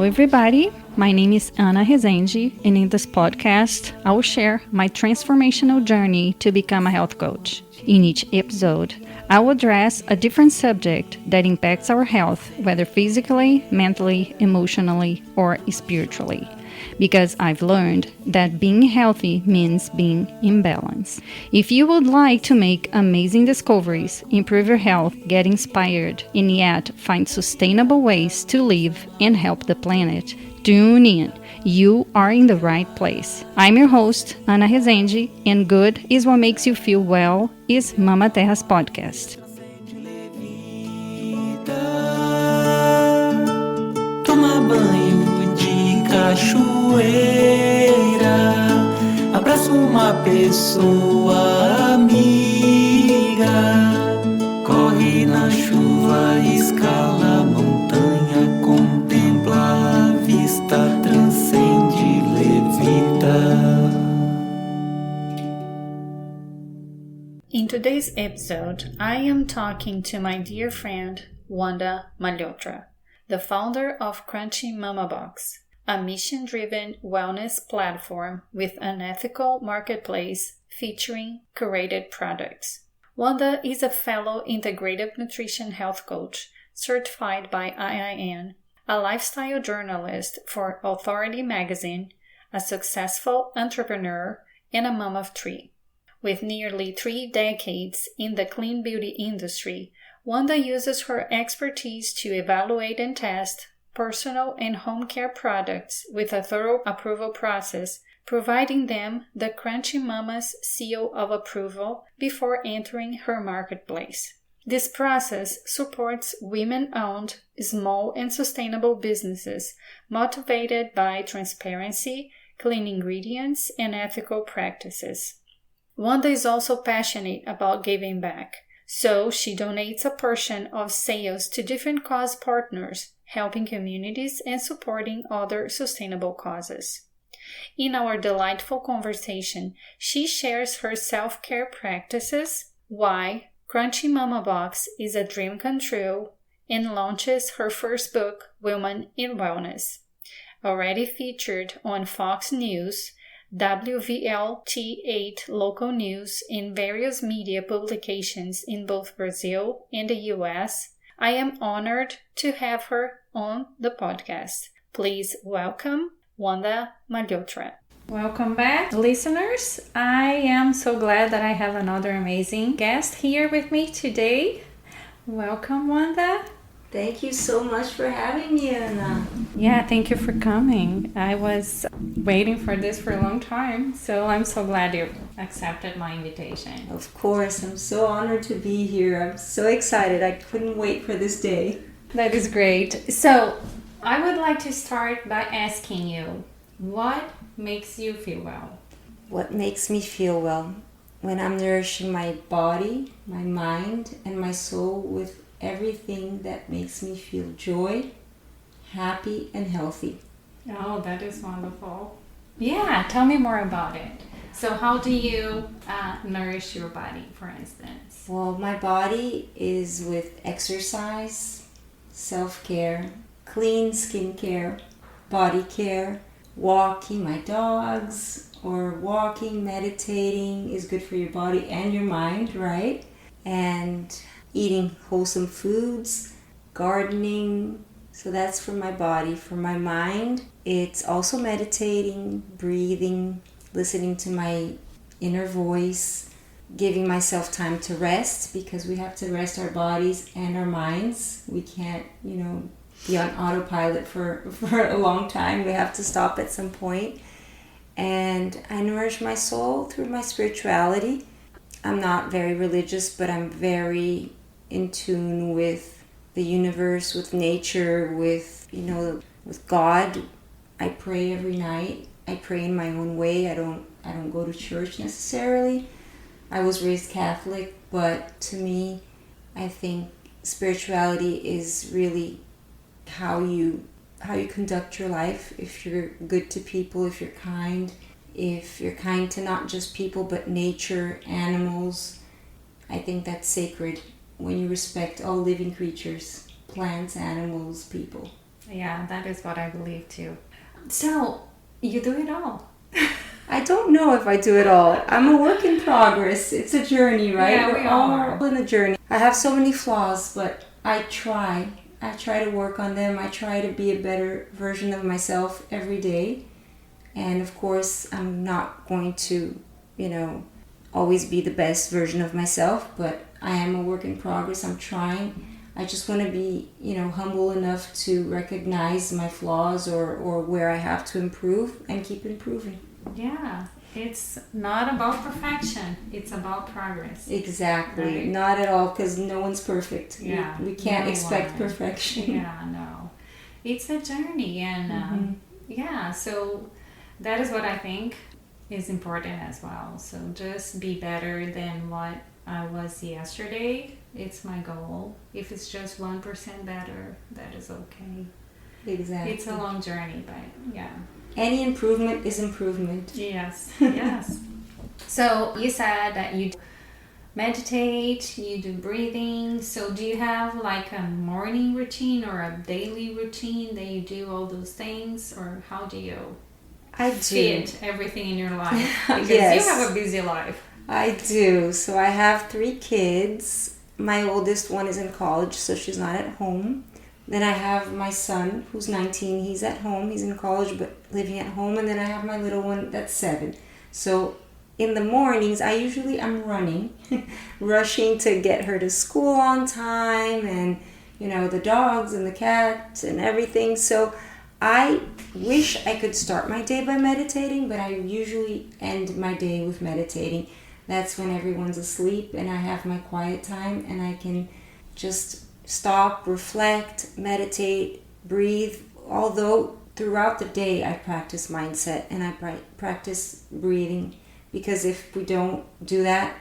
Hello, everybody. My name is Ana Rezende, and in this podcast, I will share my transformational journey to become a health coach. In each episode, I will address a different subject that impacts our health, whether physically, mentally, emotionally, or spiritually. Because I've learned that being healthy means being in balance. If you would like to make amazing discoveries, improve your health, get inspired, and yet find sustainable ways to live and help the planet, tune in. You are in the right place. I'm your host, Ana Rezende, and good is what makes you feel well is Mama Terra's podcast. Toma banho de cachoeira, abraça uma pessoa amiga, corre na chuva, escala a montanha, contempla a vista, transcende, levita. In today's episode, I am talking to my dear friend, WANDA, the founder of Crunchy Mama Box, a mission-driven wellness platform with an ethical marketplace featuring curated products. WANDA is a fellow integrative nutrition health coach certified by IIN, a lifestyle journalist for Authority Magazine, a successful entrepreneur, and a mom of 3. With nearly 3 decades in the clean beauty industry, WANDA uses her expertise to evaluate and test personal and home care products with a thorough approval process, providing them the Crunchy Mama's seal of approval before entering her marketplace. This process supports women-owned, small and sustainable businesses motivated by transparency, clean ingredients, and ethical practices. WANDA is also passionate about giving back. So she donates a portion of sales to different cause partners, helping communities and supporting other sustainable causes. In our delightful conversation, she shares her self-care practices, why Crunchy Mama Box is a dream come true, and launches her first book, Women in Wellness. Already featured on Fox News, WVLT8 local news in various media publications in both Brazil and the US, I am honored to have her on the podcast. Please welcome WANDA Malhotra. Welcome back, listeners. I am so glad that I have another amazing guest here with me today. Welcome, WANDA. Thank you so much for having me, Ana. Yeah, thank you for coming. I was waiting for this for a long time, so I'm so glad you accepted my invitation. Of course, I'm so honored to be here. I'm so excited. I couldn't wait for this day. That is great. So, I would like to start by asking you, what makes you feel well? What makes me feel well? When I'm nourishing my body, my mind, and my soul with everything that makes me feel joy, happy, and healthy. Oh, that is wonderful. Yeah, tell me more about it. So how do you nourish your body, for instance? Well, my body is with exercise, self-care, clean skincare, body care, walking my dogs, or walking, meditating is good for your body and your mind, right? And eating wholesome foods, gardening. So that's for my body. For my mind, it's also meditating, breathing, listening to my inner voice, giving myself time to rest, because we have to rest our bodies and our minds. We can't, be on autopilot for a long time. We have to stop at some point. And I nourish my soul through my spirituality. I'm not very religious, but I'm very in tune with the universe, with nature, with God. I pray every night. I pray in my own way. I don't go to church necessarily. I was raised Catholic, but to me, I think spirituality is really how you conduct your life. If you're good to people, if you're kind to not just people but nature, animals, I think that's sacred when you respect all living creatures, plants, animals, people. Yeah, that is what I believe too. So, you do it all. I don't know if I do it all. I'm a work in progress. It's a journey, right? Yeah, we are. All in a journey. I have so many flaws, but I try. I try to work on them. I try to be a better version of myself every day. And of course, I'm not going to, always be the best version of myself, but I am a work in progress. I'm trying. I just want to be, humble enough to recognize my flaws or where I have to improve and keep improving. Yeah, it's not about perfection. It's about progress. Exactly. Right? Not at all, because no one's perfect. Yeah. We can't expect perfection. Yeah, no. It's a journey. And so that is what I think is important as well. So just be better than what I was yesterday. It's my goal. If it's just 1% better, that is okay. Exactly. It's a long journey, but yeah. Any improvement is improvement. Yes, yes. So you said that you meditate, you do breathing. So do you have like a morning routine or a daily routine that you do all those things? Or how do you fit everything in your life? Because Yes. you have a busy life. I do. So I have 3 kids. My oldest one is in college, so she's not at home. Then I have my son, who's 19. He's at home. He's in college, but living at home. And then I have my little one that's 7. So in the mornings, I'm running, rushing to get her to school on time, and, the dogs and the cats and everything. So I wish I could start my day by meditating, but I usually end my day with meditating. That's when everyone's asleep and I have my quiet time and I can just stop, reflect, meditate, breathe. Although throughout the day I practice mindset and I practice breathing, because if we don't do that,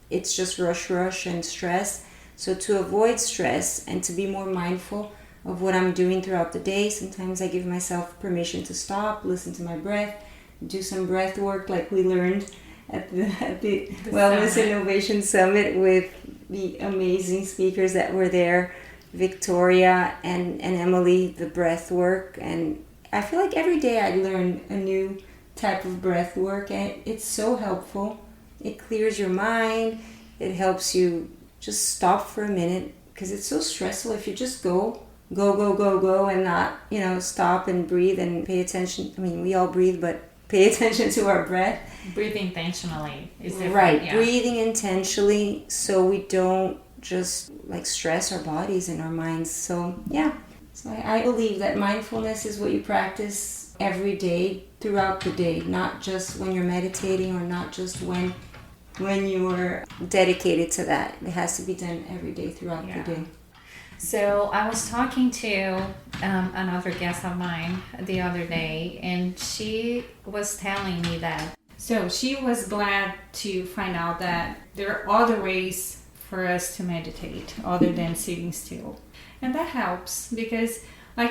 it's just rush and stress. So to avoid stress and to be more mindful of what I'm doing throughout the day, sometimes I give myself permission to stop, listen to my breath, do some breath work like we learned at the Wellness Innovation Summit with the amazing speakers that were there, Victoria and Emily, the breath work. And I feel like every day I learn a new type of breath work, and it's so helpful. It clears your mind. It helps you just stop for a minute, because it's so stressful if you just go and not, stop and breathe and pay attention. I mean, we all breathe, but pay attention to our breath. Breathe intentionally is different. Right, yeah. Breathing intentionally so we don't just stress our bodies and our minds. So I believe that mindfulness is what you practice every day throughout the day, not just when you're meditating or not just when you're dedicated to that. It has to be done every day throughout the day. So I was talking to another guest of mine the other day, and she was telling me that. So she was glad to find out that there are other ways for us to meditate other than sitting still. And that helps because,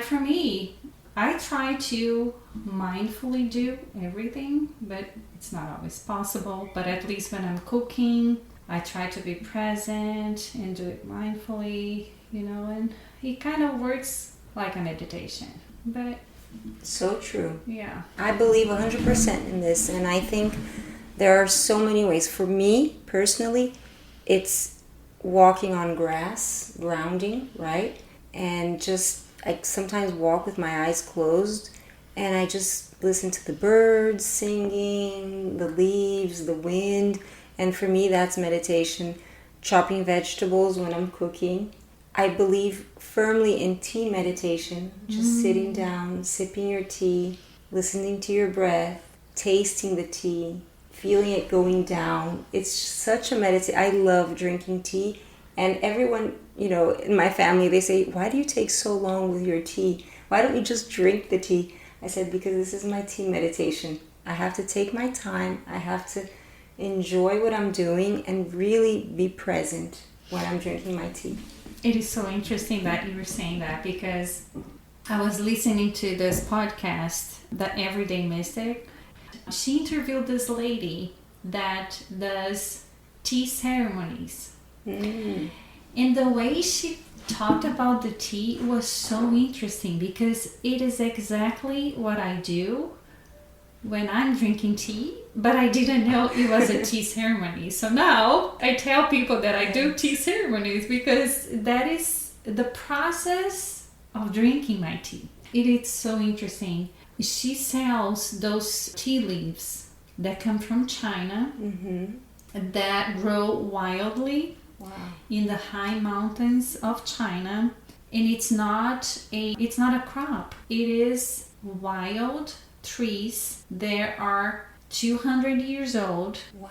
for me, I try to mindfully do everything, but it's not always possible. But at least when I'm cooking, I try to be present and do it mindfully, and it kind of works like a meditation. But so true. Yeah. I believe 100% in this, and I think there are so many ways. For me, personally, it's walking on grass, grounding, right? And just, I sometimes walk with my eyes closed, and I just listen to the birds singing, the leaves, the wind, and for me, that's meditation. Chopping vegetables when I'm cooking. I believe firmly in tea meditation, just sitting down, sipping your tea, listening to your breath, tasting the tea, feeling it going down. It's such a meditation. I love drinking tea, and everyone, in my family, they say, why do you take so long with your tea? Why don't you just drink the tea? I said, because this is my tea meditation. I have to take my time. I have to enjoy what I'm doing and really be present when I'm drinking my tea. It is so interesting that you were saying that, because I was listening to this podcast, The Everyday Mystic. She interviewed this lady that does tea ceremonies. And the way she talked about the tea was so interesting because it is exactly what I do when I'm drinking tea, but I didn't know it was a tea ceremony. So now I tell people that I do tea ceremonies because that is the process of drinking my tea. It is so interesting. She sells those tea leaves that come from China that grow wildly in the high mountains of China. And it's not a crop. It is wild trees that are 200 years old. Wow.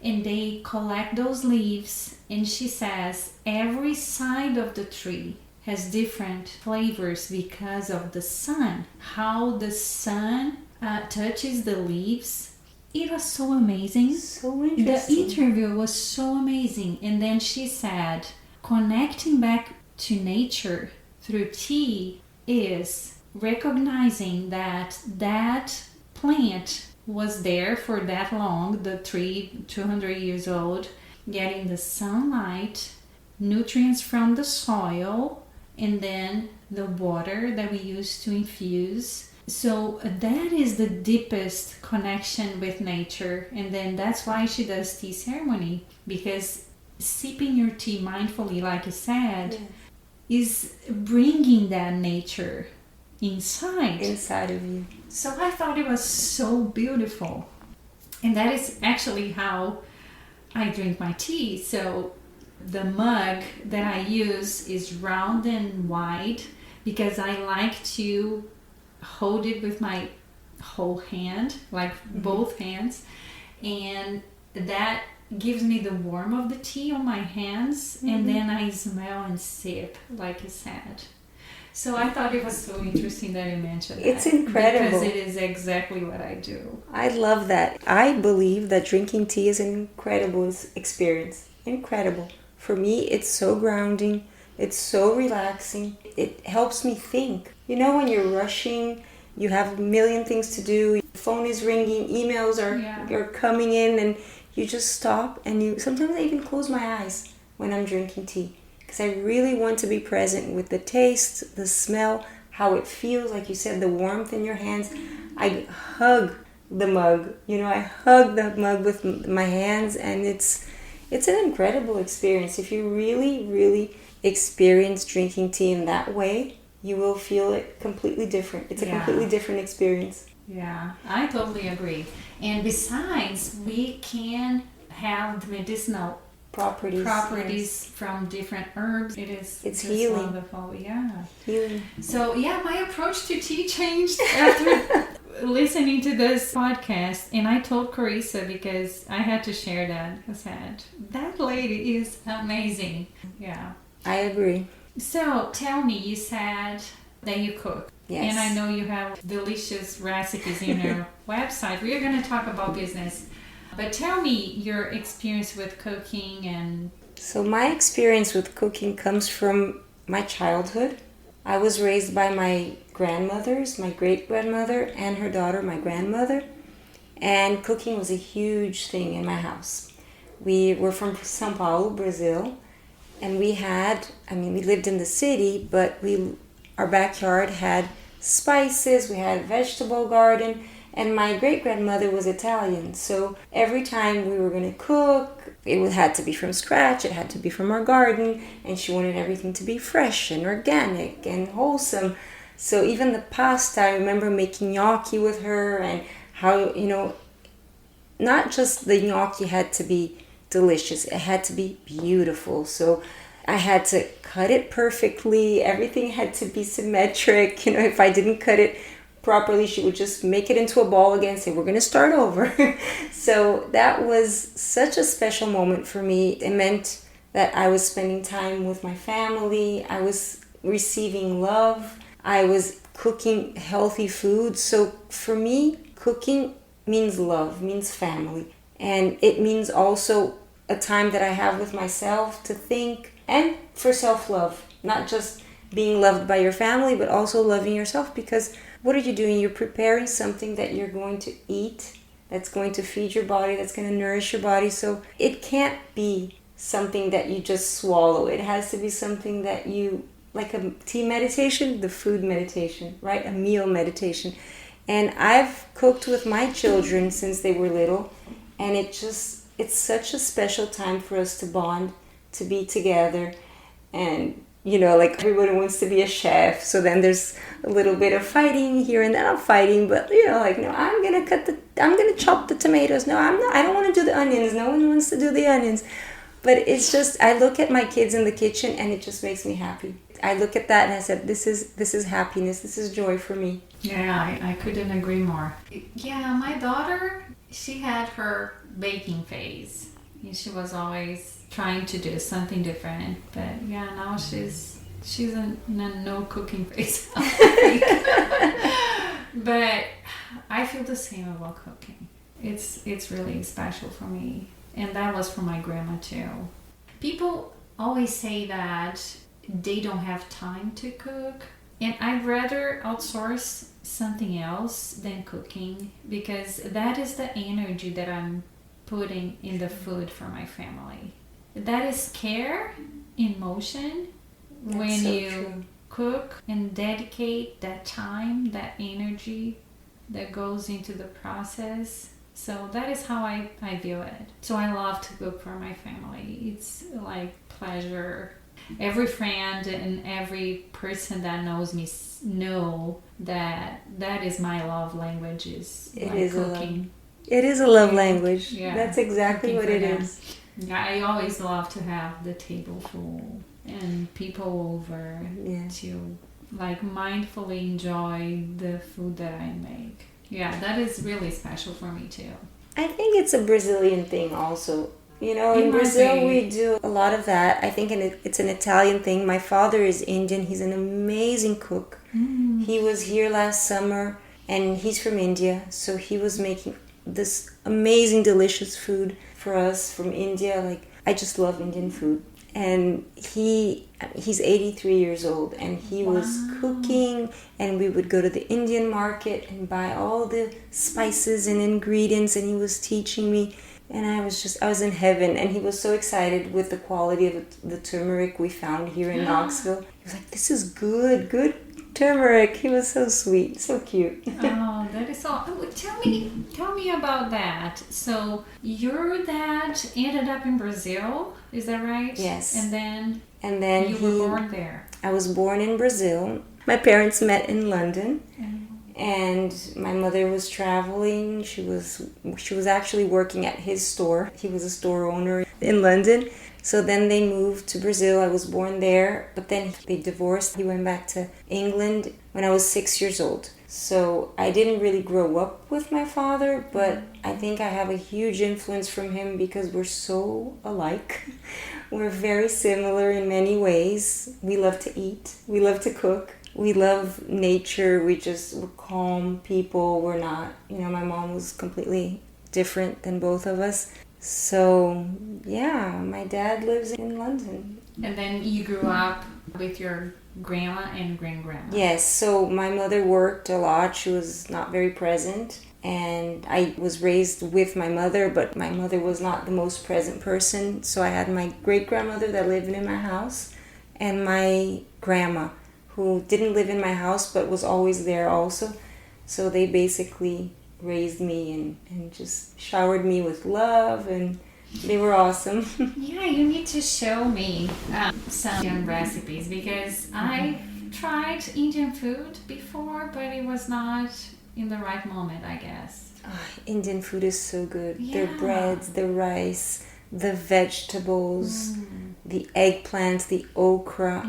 And they collect those leaves, and she says every side of the tree has different flavors because of the sun, how the sun touches the leaves. It was so amazing. So interesting. The interview was so amazing. And then she said connecting back to nature through tea is recognizing that plant was there for that long, the tree 200 years old, getting the sunlight, nutrients from the soil, and then the water that we use to infuse. So that is the deepest connection with nature. And then that's why she does tea ceremony, because sipping your tea mindfully, like you said, is bringing that nature inside of you. So I thought it was so beautiful. And that is actually how I drink my tea. So the mug that I use is round and wide because I like to hold it with my whole hand, like both hands. And that gives me the warmth of the tea on my hands. And then I smell and sip, like you said. So I thought it was so interesting that you mentioned It's that. incredible. Because it is exactly what I do. I love that. I believe that drinking tea is an incredible experience. Incredible. For me, it's so grounding. It's so relaxing. It helps me think. You know, when you're rushing, you have a million things to do. Your phone is ringing, emails are coming in, and you just stop. And sometimes I even close my eyes when I'm drinking tea. Because I really want to be present with the taste, the smell, how it feels, like you said, the warmth in your hands. I hug the mug, I hug the mug with my hands, and it's an incredible experience. If you really, really experience drinking tea in that way, you will feel it completely different. It's a completely different experience. Yeah, I totally agree. And besides, we can have medicinal properties from different herbs. It's healing. Wonderful. Yeah, healing. So my approach to tea changed after listening to this podcast, and I told Carissa because I had to share that. I said that lady is amazing. Yeah, I agree. So tell me, you said that you cook. Yes. And I know you have delicious recipes in your website. We're going to talk about business. But tell me your experience with cooking and... So my experience with cooking comes from my childhood. I was raised by my grandmothers, my great-grandmother and her daughter, my grandmother. And cooking was a huge thing in my house. We were from São Paulo, Brazil. And we lived in the city, but our backyard had spices, we had a vegetable garden. And my great-grandmother was Italian, so every time we were going to cook, it had to be from scratch, it had to be from our garden, and she wanted everything to be fresh and organic and wholesome. So even the pasta, I remember making gnocchi with her, and how, not just the gnocchi had to be delicious, it had to be beautiful. So I had to cut it perfectly, everything had to be symmetric. If I didn't cut it properly, she would just make it into a ball again and say, we're going to start over. So that was such a special moment for me. It meant that I was spending time with my family. I was receiving love. I was cooking healthy food. So for me, cooking means love, means family. And it means also a time that I have with myself to think, and for self-love, not just being loved by your family, but also loving yourself, because what are you doing? You're preparing something that you're going to eat, that's going to feed your body, that's going to nourish your body. So it can't be something that you just swallow. It has to be something that you, like a tea meditation, the food meditation, right? A meal meditation. And I've cooked with my children since they were little, and it's such a special time for us to bond, to be together. And like everybody wants to be a chef, so then there's a little bit of fighting here and then. I'm fighting, but like, no, I'm gonna chop the tomatoes. No, I'm not. I don't want to do the onions. No one wants to do the onions. But it's just, I look at my kids in the kitchen and it just makes me happy. I look at that and I said, this is happiness. This is joy for me. Yeah, I couldn't agree more. Yeah, my daughter, she had her baking phase. She was always trying to do something different. But yeah, now she's in a no cooking phase. But I feel the same about cooking. It's really special for me. And that was for my grandma too. People always say that they don't have time to cook. And I'd rather outsource something else than cooking, because that is the energy that I'm putting in the food for my family. That is care in motion. That's when so you true. Cook and dedicate that time, that energy that goes into the process. So that is how I view it. So I love to cook for my family. It's like pleasure. Every friend and every person that knows me know that is my love language, is cooking. It is a love language. Yeah. That's exactly what it is. Yeah, I always love to have the table full and people over to like mindfully enjoy the food that I make. Yeah, that is really special for me too. I think it's a Brazilian thing also. In Brazil we do a lot of that. I think it's an Italian thing. My father is Indian. He's an amazing cook. Mm. He was here last summer and he's from India. So he was making this amazing, delicious food for us from India. Like, I just love Indian food. And he's 83 years old, and he was cooking, and we would go to the Indian market and buy all the spices and ingredients, and he was teaching me, and I was in heaven. And he was so excited with the quality of the turmeric we found here in Knoxville. He was like, this is good turmeric. He was so sweet, so cute. Oh, that is so. Tell me about that. So your dad ended up in Brazil, is that right? Yes. And then you were born there. I was born in Brazil. My parents met in London, and my mother was traveling. She was actually working at his store. He was a store owner in London. So then they moved to Brazil. I was born there, but then they divorced. He went back to England when I was 6 years old. So I didn't really grow up with my father, but I think I have a huge influence from him because we're so alike. We're very similar in many ways. We love to eat. We love to cook. We love nature. We're calm people. We're not, my mom was completely different than both of us. So, yeah, my dad lives in London. And then you grew up with your grandma and grandma. Yes, so my mother worked a lot. She was not very present. And I was raised with my mother, but my mother was not the most present person. So I had my great-grandmother that lived in my house and my grandma, who didn't live in my house but was always there also. So they basically raised me and just showered me with love, and they were awesome. Yeah, you need to show me some Indian recipes, because I've tried Indian food before, but it was not in the right moment, I guess. Indian food is so good. Yeah. Their breads, the rice, the vegetables, the eggplants, the okra.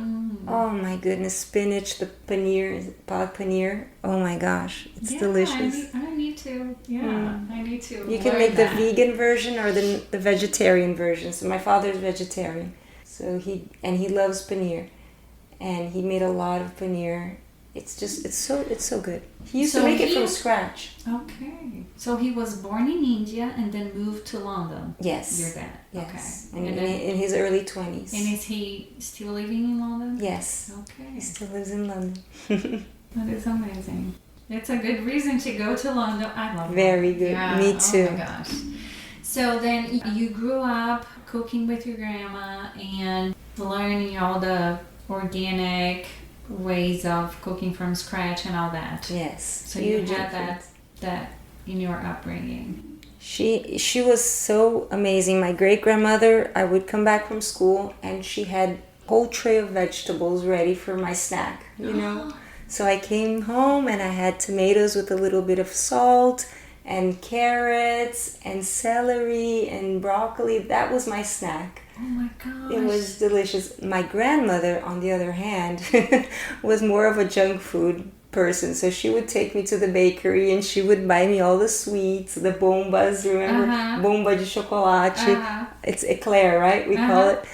Oh my goodness, spinach, the paneer, palak paneer. Oh my gosh, it's delicious. I need to. I need to. You can make the vegan version or the vegetarian version. So my father's vegetarian, so he loves paneer, and he made a lot of paneer. It's so good. He used to make it from scratch. Okay. So he was born in India and then moved to London. Yes. Your dad. Yes. Okay. And in his early 20s. And is he still living in London? Yes. Okay. He still lives in London. That is amazing. It's a good reason to go to London. I love it. Very good. Yeah. Me too. Oh my gosh. So then you grew up cooking with your grandma and learning all the organic ways of cooking from scratch and all that. Yes. So you had that in your upbringing. She was so amazing. My great-grandmother, I would come back from school and she had a whole tray of vegetables ready for my snack, you know. So I came home and I had tomatoes with a little bit of salt and carrots and celery and broccoli. That was my snack. Oh my gosh. It was delicious. My grandmother, on the other hand, was more of a junk food person. So she would take me to the bakery and she would buy me all the sweets, the bombas, remember? Bomba de chocolate. It's eclair, right? We call it.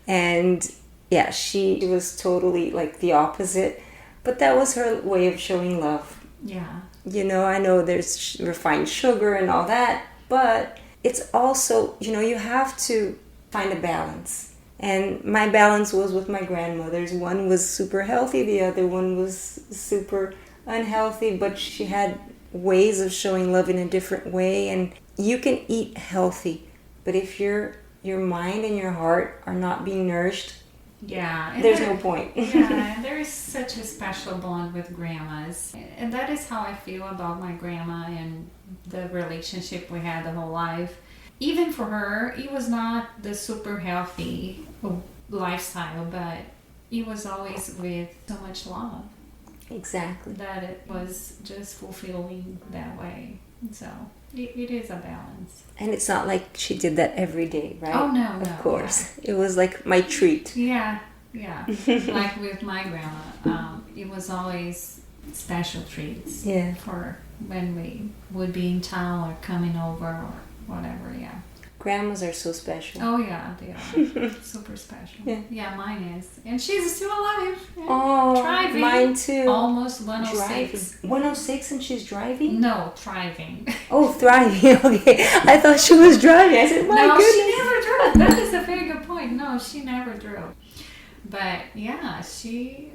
And yeah, she was totally like the opposite. But that was her way of showing love. Yeah. You know, I know there's refined sugar and all that, but it's also, you know, you have to find a balance. And my balance was with my grandmother's. One was super healthy, the other one was super unhealthy, but she had ways of showing love in a different way. And you can eat healthy, but if your mind and your heart are not being nourished, there's no point. Yeah, there is such a special bond with grandmas. And that is how I feel about my grandma and the relationship we had the whole life. Even for her, it was not the super healthy lifestyle, but it was always with so much love. Exactly. That it was just fulfilling that way. So it is a balance. And it's not like she did that every day, right? Oh, no. Of course. Yeah. It was like my treat. Yeah. Like with my grandma, it was always special treats for when we would be in town or coming over or whatever, Grandmas are so special. Oh, yeah, they are. Super special. Yeah, mine is. And she's still alive. Oh, thriving. Mine too. Almost 106. Driving. 106 and she's driving? No, thriving. Oh, thriving. Okay. I thought she was driving. I said, my goodness. No, she never drove. That is a very good point. No, she never drove. But yeah, she...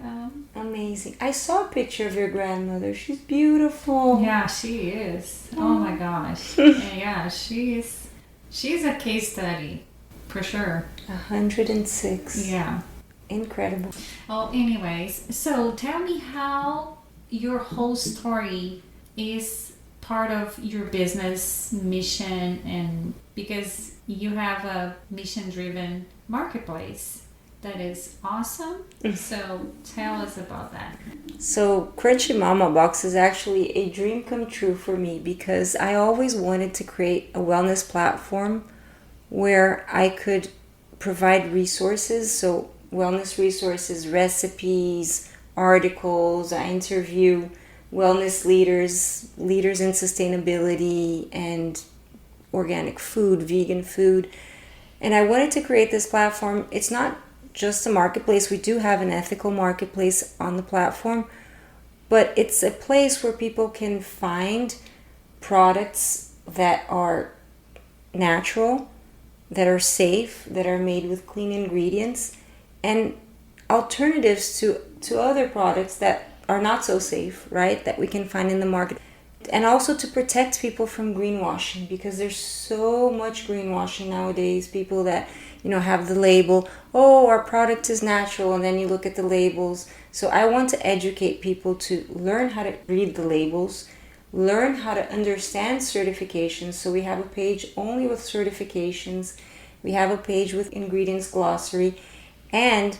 Amazing. I saw a picture of your grandmother. She's beautiful. Yeah, she is. Oh my gosh. Yeah, she's a case study, for sure. 106. Yeah. Incredible. Well, anyways, so tell me how your whole story is part of your business mission, and because you have a mission-driven marketplace. That is awesome. So tell us about that. So Crunchy Mama Box is actually a dream come true for me because I always wanted to create a wellness platform where I could provide resources. So wellness resources, recipes, articles. I interview wellness leaders in sustainability and organic food, vegan food. And I wanted to create this platform. It's not just a marketplace. We do have an ethical marketplace on the platform, but it's a place where people can find products that are natural, that are safe, that are made with clean ingredients, and alternatives to other products that are not so safe, right, that we can find in the market. And also to protect people from greenwashing, because there's so much greenwashing nowadays. People that, have the label, oh, our product is natural, and then you look at the labels. So I want to educate people to learn how to read the labels, learn how to understand certifications. So we have a page only with certifications. We have a page with ingredients glossary, and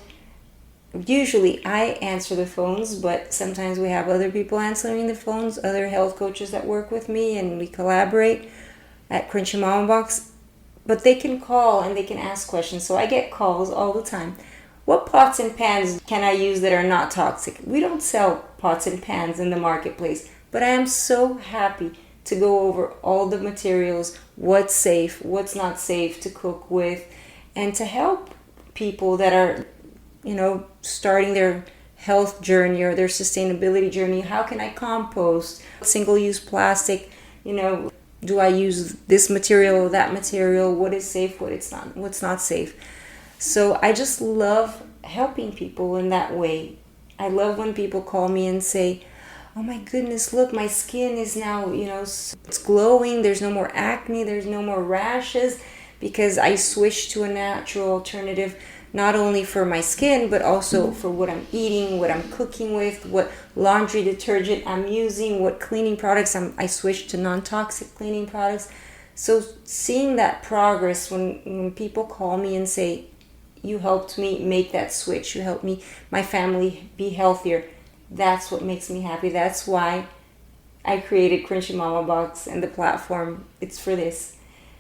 usually I answer the phones, but sometimes we have other people answering the phones, other health coaches that work with me, and we collaborate at Crunchy Mama Box. But they can call and they can ask questions. So I get calls all the time. What pots and pans can I use that are not toxic? We don't sell pots and pans in the marketplace, but I am so happy to go over all the materials, what's safe, what's not safe to cook with, and to help people that are starting their health journey or their sustainability journey. How can I compost? Single-use plastic, do I use this material or that material? What is safe, what's not safe? So I just love helping people in that way. I love when people call me and say, oh my goodness, look, my skin is now, it's glowing. There's no more acne. There's no more rashes because I switched to a natural alternative, not only for my skin, but also for what I'm eating, what I'm cooking with, what laundry detergent I'm using, what cleaning products I switched to non-toxic cleaning products. So seeing that progress when people call me and say, you helped me make that switch, you helped me, my family be healthier, that's what makes me happy. That's why I created Crunchy Mama Box and the platform. It's for this.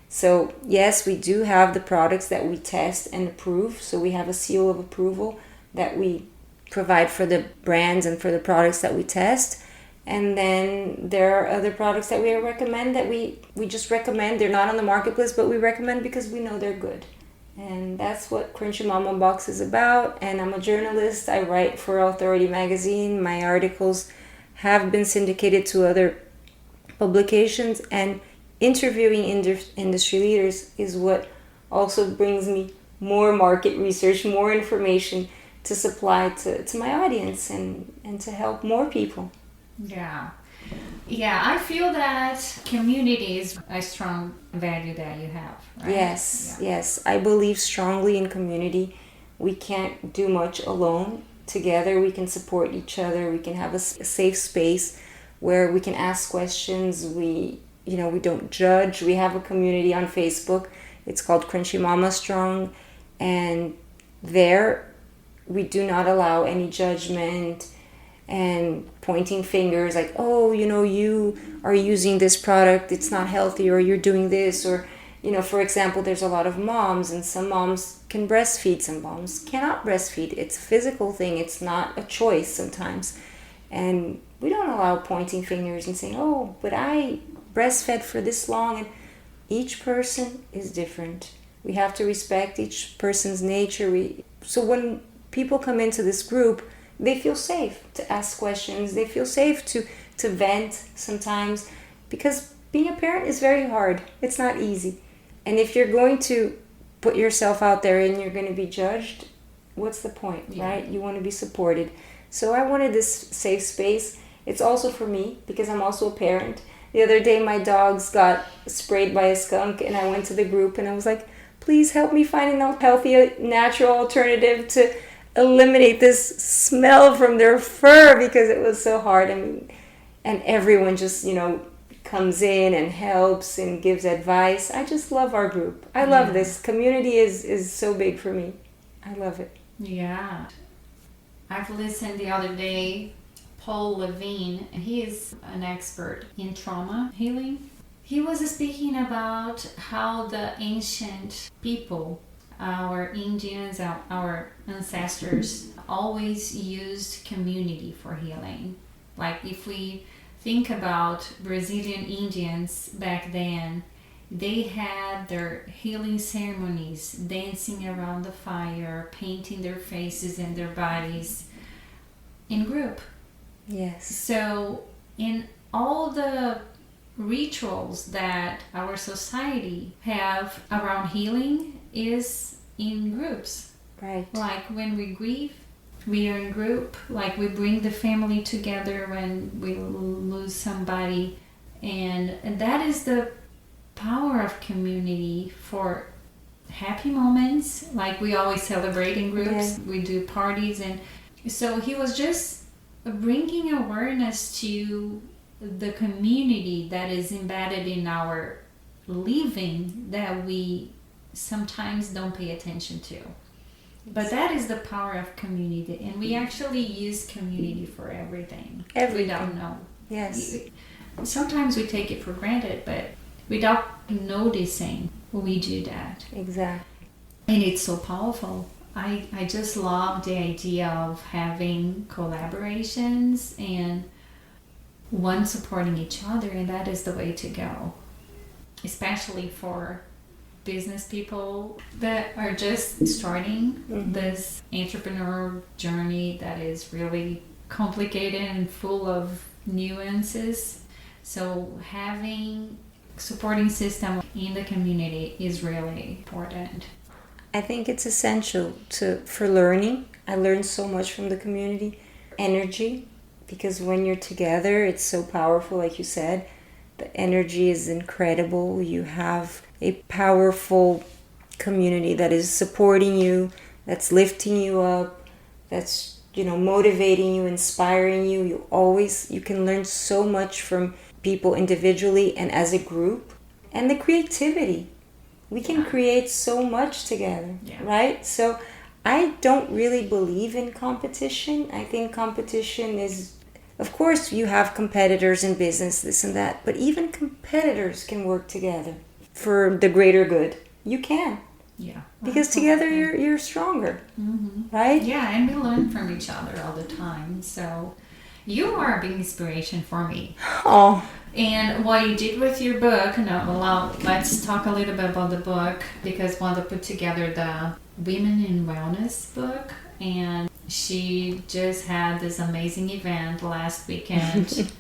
So yes, we do have the products that we test and approve. So we have a seal of approval that we provide for the brands and for the products that we test. And then there are other products that we recommend that we just recommend. They're not on the marketplace, but we recommend because we know they're good. And that's what Crunchy Mama Box is about. And I'm a journalist. I write for Authority Magazine. My articles have been syndicated to other publications. And interviewing industry leaders is what also brings me more market research, more information to supply to my audience and to help more people. Yeah, I feel that community is a strong value that you have, right? Yes. I believe strongly in community. We can't do much alone. Together we can support each other. We can have a safe space where we can ask questions. We don't judge. We have a community on Facebook. It's called Crunchy Mama Strong. And there we do not allow any judgment and pointing fingers like, oh, you are using this product, it's not healthy, or you're doing this, or, for example, there's a lot of moms, and some moms can breastfeed, some moms cannot breastfeed. It's a physical thing, it's not a choice sometimes. And we don't allow pointing fingers and saying, oh, but I breastfed for this long. And each person is different. We have to respect each person's nature. So when people come into this group, they feel safe to ask questions. They feel safe to vent sometimes, because being a parent is very hard. It's not easy. And if you're going to put yourself out there and you're going to be judged, what's the point, right? You want to be supported. So I wanted this safe space. It's also for me because I'm also a parent. The other day my dogs got sprayed by a skunk and I went to the group and I was like, please help me find a healthy, natural alternative to eliminate this smell from their fur, because it was so hard. And everyone just, comes in and helps and gives advice. I just love our group. I love this. Community is so big for me. I love it. Yeah. I've listened the other day, Paul Levine, he is an expert in trauma healing. He was speaking about how the ancient people, our Indians, our ancestors, always used community for healing. Like if we think about Brazilian Indians back then, they had their healing ceremonies, dancing around the fire, painting their faces and their bodies in group. Yes. So in all the rituals that our society have around healing is in groups. Right. Like when we grieve, we are in group. Like we bring the family together when we lose somebody. And that is the power of community for happy moments. Like we always celebrate in groups. We do parties. And so he was just bringing awareness to the community that is embedded in our living that we sometimes don't pay attention to. But that is the power of community, and we actually use community for everything. We don't know. Yes. Sometimes we take it for granted, but without noticing, we do that. Exactly. And it's so powerful. I just love the idea of having collaborations and one supporting each other, and that is the way to go. Especially for business people that are just starting this entrepreneur journey that is really complicated and full of nuances. So having supporting system in the community is really important. I think it's essential for learning. I learned so much from the community. Energy, because when you're together, it's so powerful, like you said. The energy is incredible. You have a powerful community that is supporting you, that's lifting you up, that's, motivating you, inspiring you. You can learn so much from people individually and as a group. And the creativity. We can create so much together, right? So I don't really believe in competition. I think competition is, of course, you have competitors in business, this and that, but even competitors can work together for the greater good. You can. Yeah. Because together you're stronger, right? Yeah, and we learn from each other all the time. So you are a big inspiration for me. Oh. And what you did with your book, let's talk a little bit about the book, because Wanda put together the Women in Wellness book, and she just had this amazing event last weekend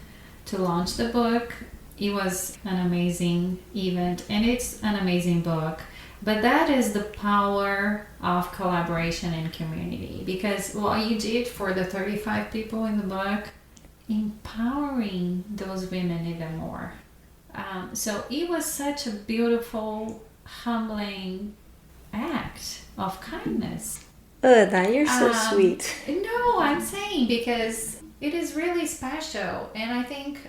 to launch the book. It was an amazing event, and it's an amazing book. But that is the power of collaboration and community, because what you did for the 35 people in the book, empowering those women even more. So it was such a beautiful, humbling act of kindness. Now you're so sweet. No, I'm saying because it is really special, and I think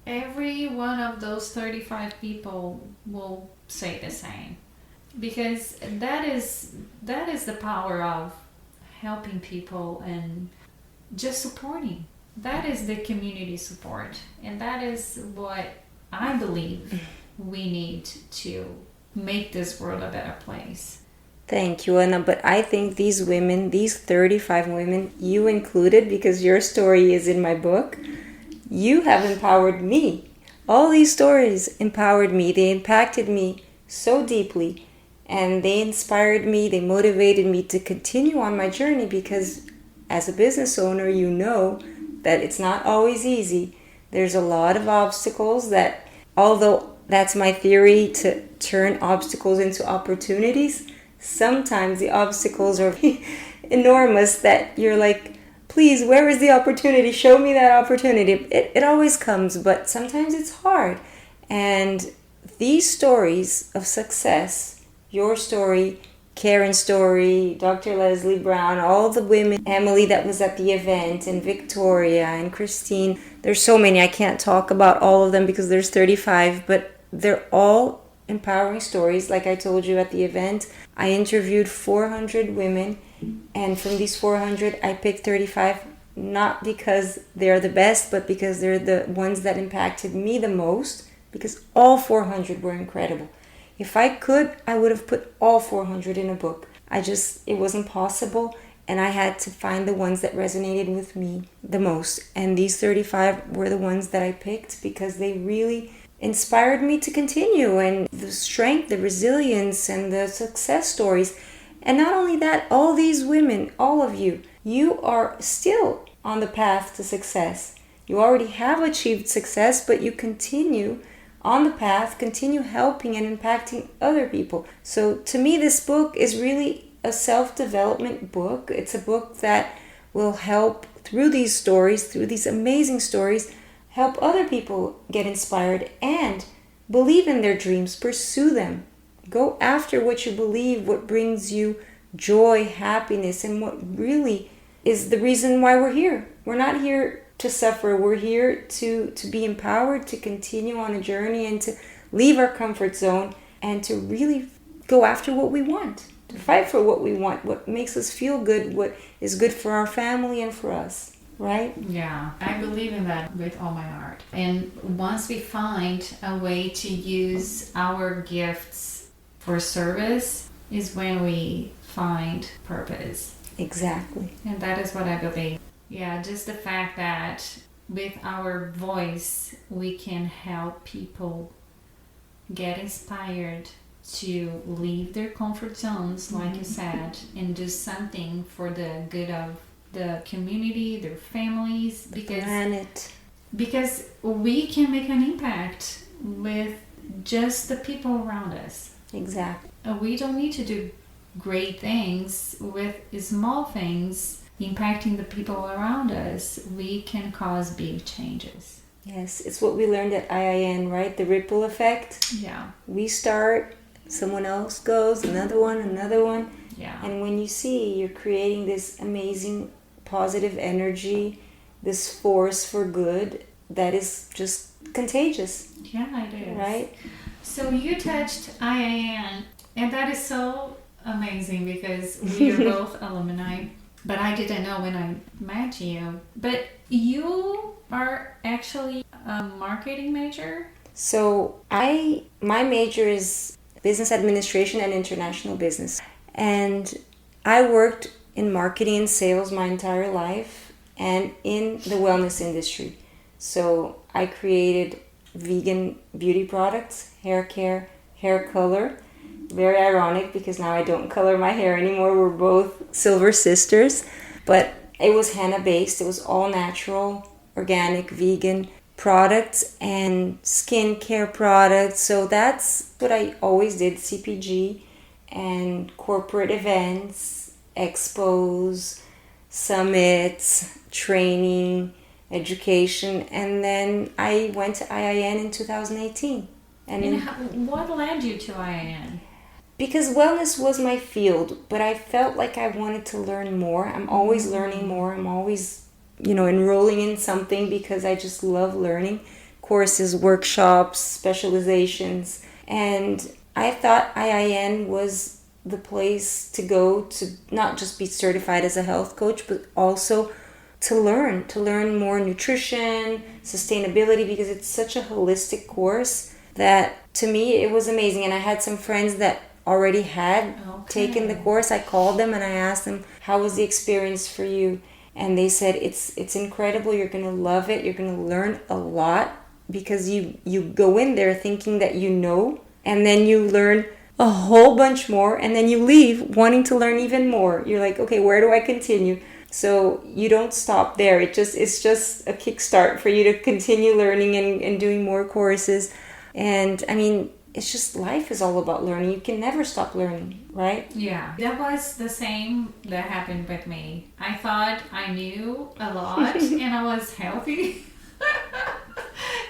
every one of those 35 people will say the same. Because that is the power of helping people and just supporting. That is the community support, and that is what I believe we need to make this world a better place. Thank you, Anna. But I think these women, these 35 women, you included, because your story is in my book, you have empowered me. All these stories empowered me. They impacted me so deeply. And they inspired me, they motivated me to continue on my journey, because as a business owner, you know that it's not always easy. There's a lot of obstacles that, although that's my theory, to turn obstacles into opportunities, sometimes the obstacles are enormous that you're like, please, where is the opportunity? Show me that opportunity. It always comes, but sometimes it's hard. And these stories of success, your story, Karen's story, Dr. Leslie Brown, all the women, Emily that was at the event, and Victoria and Christine. There's so many. I can't talk about all of them because there's 35, but they're all empowering stories. Like I told you at the event, I interviewed 400 women, and from these 400, I picked 35, not because they're the best, but because they're the ones that impacted me the most, because all 400 were incredible. If I could, I would have put all 400 in a book. It wasn't possible, and I had to find the ones that resonated with me the most. And these 35 were the ones that I picked because they really inspired me to continue, and the strength, the resilience, and the success stories. And not only that, all these women, all of you, you are still on the path to success. You already have achieved success, but you continue on the path, continue helping and impacting other people. So to me, this book is really a self-development book. It's a book that will help, through these stories, through these amazing stories, help other people get inspired and believe in their dreams, pursue them. Go after what you believe, what brings you joy, happiness, and what really is the reason why we're here. We're not here to suffer. We're here to be empowered, to continue on a journey, and to leave our comfort zone and to really go after what we want, to fight for what we want, what makes us feel good, what is good for our family and for us, right? Yeah, I believe in that with all my heart. And once we find a way to use our gifts for service is when we find purpose. Exactly. And that is what I believe. Yeah, just the fact that with our voice, we can help people get inspired to leave their comfort zones, like you said, and do something for the good of the community, their families, because we can make an impact with just the people around us. Exactly. We don't need to do great things with small things impacting the people around us, we can cause big changes. Yes, it's what we learned at IIN, right? The ripple effect. Yeah. We start, someone else goes, another one. Yeah. And when you see, you're creating this amazing positive energy, this force for good that is just contagious. Yeah, it is. Right? So you touched IIN, and that is so amazing because we are both alumni, but I didn't know when I met you. But you are actually a marketing major? So my major is business administration and international business. And I worked in marketing and sales my entire life and in the wellness industry. So I created vegan beauty products, hair care, hair color. Very ironic because now I don't color my hair anymore. We're both silver sisters. But it was henna based. It was all natural, organic, vegan products and skincare products. So that's what I always did, CPG and corporate events, expos, summits, training, education. And then I went to IIN in 2018. What led you to IIN? Because wellness was my field, but I felt like I wanted to learn more. I'm always learning more. I'm always, enrolling in something because I just love learning. Courses, workshops, specializations. And I thought IIN was the place to go to not just be certified as a health coach, but also to learn more nutrition, sustainability, because it's such a holistic course that to me it was amazing. And I had some friends that already had taken the course. I called them and I asked them, how was the experience for you? And they said, it's incredible. You're going to love it. You're going to learn a lot because you go in there thinking that you know, and then you learn a whole bunch more, and then you leave wanting to learn even more. You're like, okay, where do I continue? So you don't stop there. It's just a kickstart for you to continue learning and doing more courses. And I mean, it's just life is all about learning. You can never stop learning, right? Yeah, that was the same that happened with me. I thought I knew a lot and I was healthy.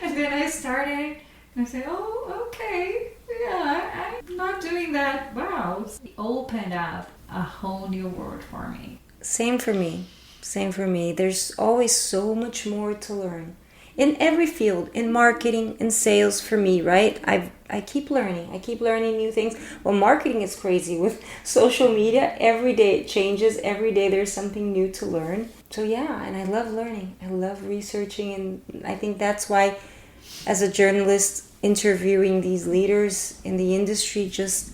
And then I started and I said, oh, okay, yeah, I'm not doing that. Wow. It opened up a whole new world for me. Same for me. There's always so much more to learn. In every field, in marketing, in sales for me, right? I keep learning. I keep learning new things. Well, marketing is crazy with social media. Every day it changes. Every day there's something new to learn. So yeah, and I love learning. I love researching, and I think that's why as a journalist interviewing these leaders in the industry just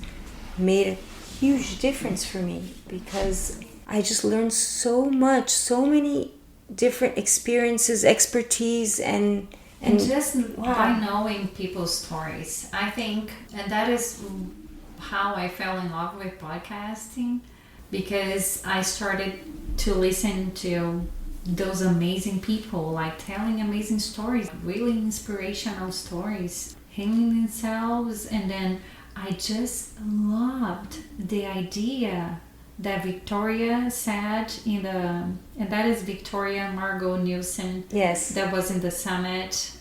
made a huge difference for me, because I just learned so much, so many different experiences, expertise, and just by knowing people's stories, I think, and that is how I fell in love with podcasting, because I started to listen to those amazing people, like telling amazing stories, really inspirational stories, healing themselves. And then I just loved the idea that Victoria said and that is Victoria Margot Nielsen. Yes. That was in the summit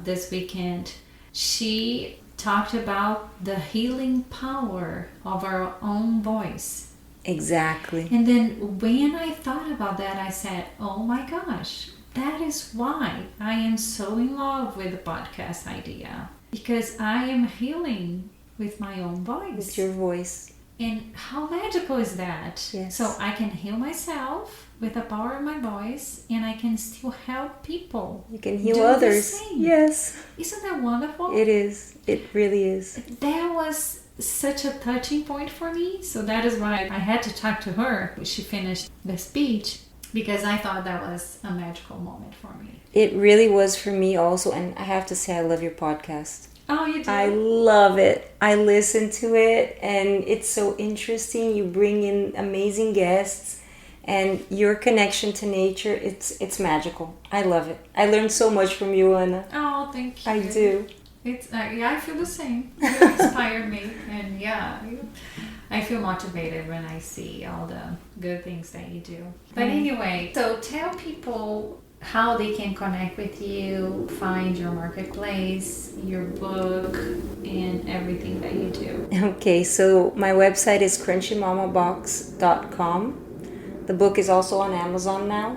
this weekend. She talked about the healing power of our own voice. Exactly. And then when I thought about that, I said, oh my gosh, that is why I am so in love with the podcast idea. Because I am healing with my own voice. With your voice. And how magical is that? Yes. So I can heal myself with the power of my voice, and I can still help people. You can heal others. The same. Yes. Isn't that wonderful? It is. It really is. That was such a touching point for me. So that is why I had to talk to her when she finished the speech, because I thought that was a magical moment for me. It really was for me also. And I have to say, I love your podcast. Oh, you do? I love it. I listen to it and it's so interesting. You bring in amazing guests and your connection to nature, it's magical. I love it. I learned so much from you, Anna. Oh, thank you. I do. It's I feel the same. You inspired me, and I feel motivated when I see all the good things that you do. But anyway, so tell people how they can connect with you, find your marketplace, your book, and everything that you do. Okay, so my website is crunchymamabox.com. The book is also on Amazon now,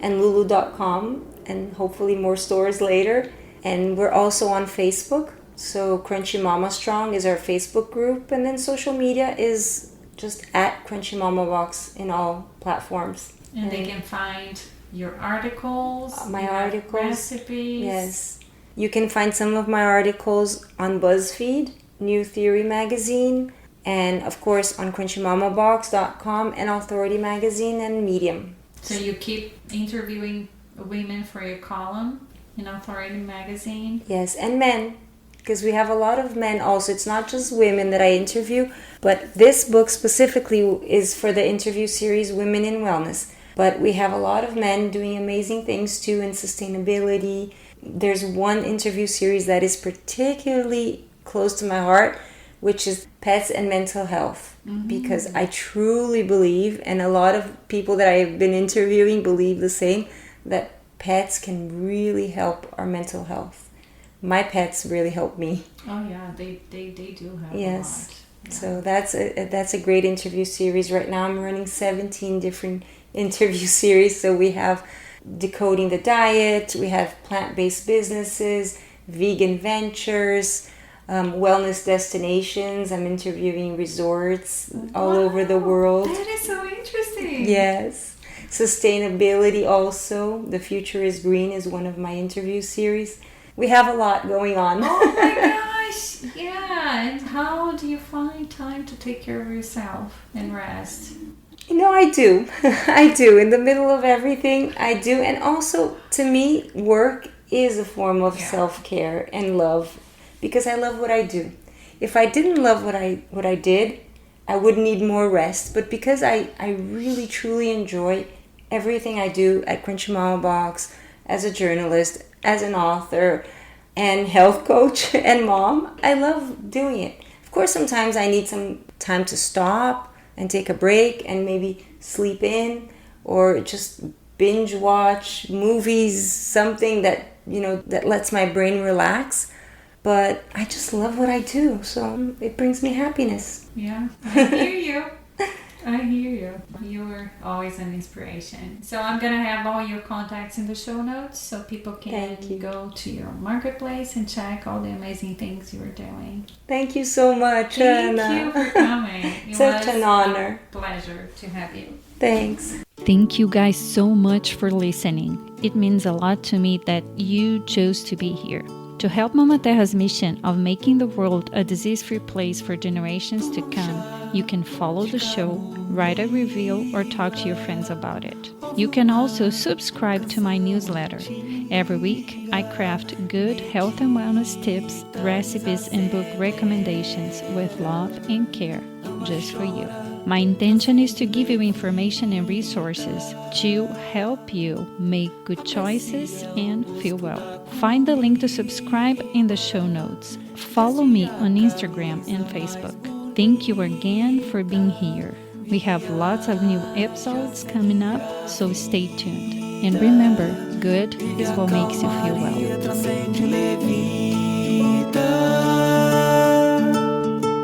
and lulu.com, and hopefully more stores later. And we're also on Facebook. So Crunchy Mama Strong is our Facebook group, and then social media is just at Crunchy Mama Box in all platforms. And they can find your articles, my articles, recipes. Yes, you can find some of my articles on BuzzFeed, New Theory magazine, and of course on crunchymamabox.com and Authority magazine and Medium. So you keep interviewing women for your column in Authority magazine? Yes, and men, because we have a lot of men also. It's not just women that I interview, but this book specifically is for the interview series Women in Wellness. But we have a lot of men doing amazing things too in sustainability. There's one interview series that is particularly close to my heart, which is pets and mental health. Because I truly believe, and a lot of people that I've been interviewing believe the same, that pets can really help our mental health. My pets really help me. Oh yeah, they do help a lot. Yeah. So that's a great interview series. Right now I'm running 17 different interview series. So we have Decoding the Diet, we have Plant-Based Businesses, Vegan Ventures, Wellness Destinations. I'm interviewing resorts all over the world. That is so interesting. Yes. Sustainability also. The Future is Green is one of my interview series. We have a lot going on. Oh my gosh. Yeah. And how do you find time to take care of yourself and rest? I do. I do. In the middle of everything, I do. And also, to me, work is a form of self-care and love, because I love what I do. If I didn't love what I did, I would need more rest. But because I really, truly enjoy everything I do at Crunchy Mama Box, as a journalist, as an author, and health coach and mom, I love doing it. Of course, sometimes I need some time to stop and take a break and maybe sleep in or just binge watch movies, something that, that lets my brain relax. But I just love what I do, so it brings me happiness. Yeah, I hear you. I hear you. You're always an inspiration. So I'm going to have all your contacts in the show notes so people can go to your marketplace and check all the amazing things you are doing. Thank you so much, Anna. Thank you for coming. Such an honor. Pleasure to have you. Thanks. Thank you guys so much for listening. It means a lot to me that you chose to be here. To help Mama Terra's mission of making the world a disease-free place for generations to come, you can follow the show, write a review, or talk to your friends about it. You can also subscribe to my newsletter. Every week, I craft good health and wellness tips, recipes, and book recommendations with love and care, just for you. My intention is to give you information and resources to help you make good choices and feel well. Find the link to subscribe in the show notes. Follow me on Instagram and Facebook. Thank you again for being here. We have lots of new episodes coming up, so stay tuned. And remember, good is what makes you feel well.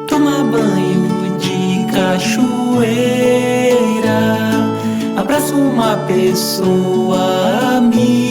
Toma banho de cachoeira, abraça uma pessoa amiga.